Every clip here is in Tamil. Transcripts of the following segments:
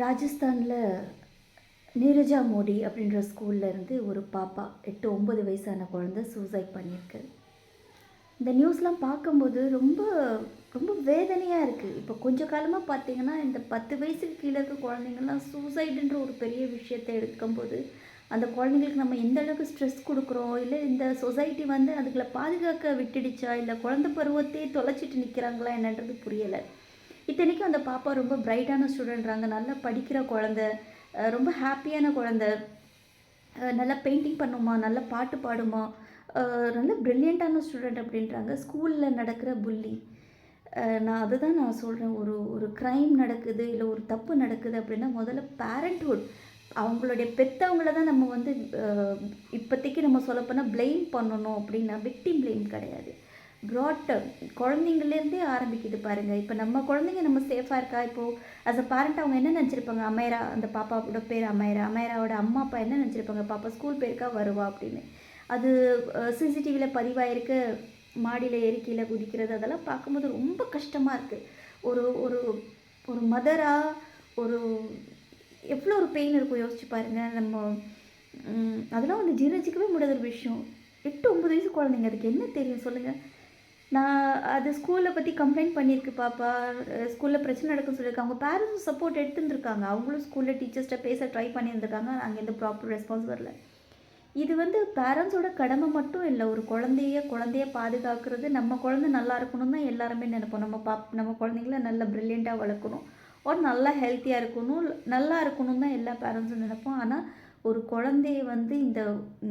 ராஜஸ்தானில் நீரஜா மோடி அப்படின்ற ஸ்கூல்ல இருந்து ஒரு பாப்பா 8, 9 வயசான குழந்தை சூசைட் பண்ணியிருக்கு. இந்த நியூஸ்லாம் பார்க்கும்போது ரொம்ப ரொம்ப வேதனையாக இருக்குது. இப்போ கொஞ்ச காலமாக பார்த்தீங்கன்னா, இந்த 10 வயசுக்கு கீழே இருக்க குழந்தைங்கள்லாம் சூசைடுன்ற ஒரு பெரிய விஷயத்தை எடுக்கும்போது, அந்த குழந்தைங்களுக்கு நம்ம எந்த அளவுக்கு ஸ்ட்ரெஸ் கொடுக்குறோம், இல்லை இந்த சொசைட்டி வந்து அதுகளை பாதுகாக்க விட்டுடுச்சா, இல்லை குழந்தை பருவத்தையே தொலைச்சிட்டு நிற்கிறாங்களா என்னன்றது புரியலை. இத்தனைக்கும் அந்த பாப்பா ரொம்ப பிரைட்டான ஸ்டூடெண்ட்றாங்க, நல்லா படிக்கிற குழந்தை, ரொம்ப ஹாப்பியான குழந்தை, நல்லா பெயிண்டிங் பண்ணுமா, நல்லா பாட்டு பாடுமா, நல்ல ப்ரில்லியண்ட்டான ஸ்டூடெண்ட் அப்படின்றாங்க. ஸ்கூலில் நடக்கிற புல்லி, நான் அதுதான் நான் சொல்கிறேன். ஒரு ஒரு க்ரைம் நடக்குது, இல்லை ஒரு தப்பு நடக்குது அப்படின்னா முதல்ல பேரண்ட்ஹுட், அவங்களுடைய பெற்றவங்கள தான் நம்ம வந்து இப்போதைக்கு நம்ம சொல்லப்போனால் ப்ளேம் பண்ணணும். அப்படின்னா விக்டிம் ப்ளேம் கிடையாது, ப்ராட் குழந்தைங்கள்லேருந்தே ஆரம்பிக்குது பாருங்கள். இப்போ நம்ம குழந்தைங்க நம்ம சேஃபாக இருக்கா, இப்போது ஆஸ் அ பேரண்ட் அவங்க என்ன நினச்சிருப்பாங்க, அமேரா, அந்த பாப்பாவோட பேர் அமேரா, அமேராவோட அம்மா அப்பா என்ன நினச்சிருப்பாங்க, பாப்பா ஸ்கூல் போயிருக்கா வருவா அப்படின்னு. அது சிசிடிவியில் பதிவாயிருக்கு, மாடியில் ஏறி கீழே குதிக்கிறது, அதெல்லாம் பார்க்கும்போது ரொம்ப கஷ்டமாக இருக்குது. ஒரு ஒரு ஒரு மதராக ஒரு எவ்வளோ ஒரு பெயின் இருக்கும் யோசிச்சு பாருங்கள். நம்ம அதெல்லாம் வந்து ஜீரணிச்சிக்கவே முடியாத ஒரு விஷயம். 8, 9 வயசு குழந்தைங்க, அதுக்கு என்ன தெரியும் சொல்லுங்கள். நான் அது ஸ்கூலில் பற்றி கம்ப்ளைண்ட் பண்ணியிருக்கு பாப்பா, ஸ்கூலில் பிரச்சனை நடக்குன்னு சொல்லியிருக்காங்க. அவங்க பேரண்ட்ஸும் சப்போர்ட் எடுத்துருந்துருக்காங்க, அவங்களும் ஸ்கூலில் டீச்சர்ஸ்கிட்ட பேச ட்ரை பண்ணியிருந்திருக்காங்க. அங்கே எந்த ப்ராப்பர் ரெஸ்பான்ஸ் வரல. இது வந்து பேரண்ட்ஸோட கடமை மட்டும் இல்லை, ஒரு குழந்தைய பாதுகாக்கிறது. நம்ம குழந்தை நல்லா இருக்கணும் தான் எல்லாருமே நினைப்போம். நம்ம குழந்தைங்கள நல்லா ப்ரில்லியண்ட்டாக வளர்க்கணும், ஒரு நல்லா ஹெல்த்தியாக இருக்கணும், நல்லா இருக்கணும் தான் எல்லா பேரண்ட்ஸும் நினைப்போம். ஆனால் ஒரு குழந்தைய வந்து இந்த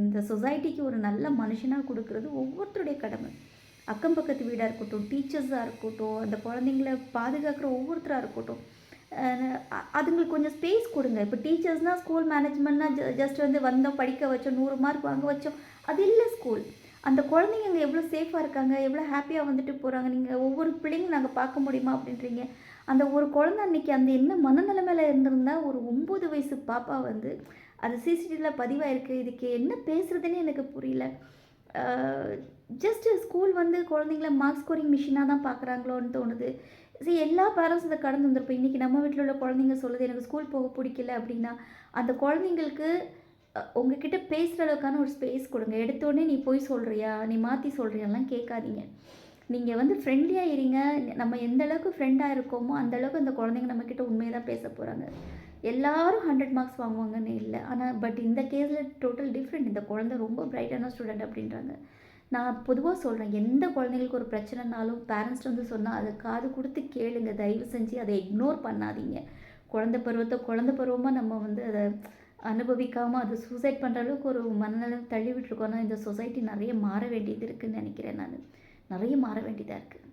இந்த சொசைட்டிக்கு ஒரு நல்ல மனுஷனாக கொடுக்கறது ஒவ்வொருத்தருடைய கடமை. அக்கம் பக்கத்து வீடாக இருக்கட்டும், டீச்சர்ஸாக இருக்கட்டும், அந்த குழந்தைங்கள பாதுகாக்கிற ஒவ்வொருத்தராக இருக்கட்டும், அதுங்களுக்கு கொஞ்சம் ஸ்பேஸ் கொடுங்க. இப்போ டீச்சர்ஸ்னால், ஸ்கூல் மேனேஜ்மெண்ட்னா ஜஸ்ட் வந்து வந்தோம், படிக்க வச்சோம், 100 மார்க் வாங்க வச்சோம், அது இல்லை ஸ்கூல். அந்த குழந்தைங்க அங்கே எவ்வளோ சேஃபாக இருக்காங்க, எவ்வளோ ஹாப்பியாக வந்துட்டு போகிறாங்க. நீங்கள் ஒவ்வொரு பிள்ளைங்களும் நாங்கள் பார்க்க முடியுமா அப்படின்றீங்க. அந்த ஒரு குழந்தை அன்றைக்கி அந்த என்ன மனநிலைமையில் இருந்திருந்தால், ஒரு 9 வயசு பாப்பா வந்து அது சிசிடிவியில் பதிவாயிருக்கு. இதுக்கு என்ன பேசுகிறதுன்னு எனக்கு புரியல. ஜஸ்ட்டு ஸ்கூல் வந்து குழந்தைங்கள மார்க் ஸ்கோரிங் மிஷினாக தான் பார்க்குறாங்களோன்னு தோணுது. சரி, எல்லா பேரண்ட்ஸும் இதை கடந்து வந்திருப்போம். இன்றைக்கி நம்ம வீட்டில் உள்ள குழந்தைங்க சொல்லுது எனக்கு ஸ்கூல் போக பிடிக்கல அப்படின்னா, அந்த குழந்தைங்களுக்கு உங்ககிட்ட பேசுகிற அளவுக்கான ஒரு ஸ்பேஸ் கொடுங்க. எடுத்தோடனே நீ போய் சொல்கிறியா, நீ மாற்றி சொல்கிறியாலாம் கேட்காதீங்க. நீங்கள் வந்து ஃப்ரெண்ட்லியாக இருங்க. நம்ம எந்த அளவுக்கு ஃப்ரெண்டாக இருக்கோமோ அந்தளவுக்கு அந்த குழந்தைங்க நம்மக்கிட்ட உண்மையை தான் பேச போகிறாங்க. எல்லாரும் 100 மார்க்ஸ் வாங்குவாங்கன்னு இல்லை, ஆனால் பட் இந்த கேஸில் டோட்டல் டிஃப்ரெண்ட். இந்த குழந்தை ரொம்ப பிரைட்டான ஸ்டூடெண்ட் அப்படின்றாங்க. நான் பொதுவாக சொல்கிறேன், எந்த குழந்தைங்களுக்கு ஒரு பிரச்சனைனாலும் பேரண்ட்ஸ்ட்டு வந்து சொன்னால் அதை காது கொடுத்து கேளுங்க. தயவு செஞ்சு அதை இக்னோர் பண்ணாதீங்க. குழந்தை பருவமாக நம்ம வந்து அதை அனுபவிக்காமல் அதை சூசைட் பண்ணுற அளவுக்கு ஒரு மனநிலை தள்ளி விட்டுருக்கோன்னா இந்த சொசைட்டி நிறைய மாற வேண்டியது இருக்குதுன்னு நினைக்கிறேன். நான் நிறைய மாற வேண்டியதாக இருக்குது.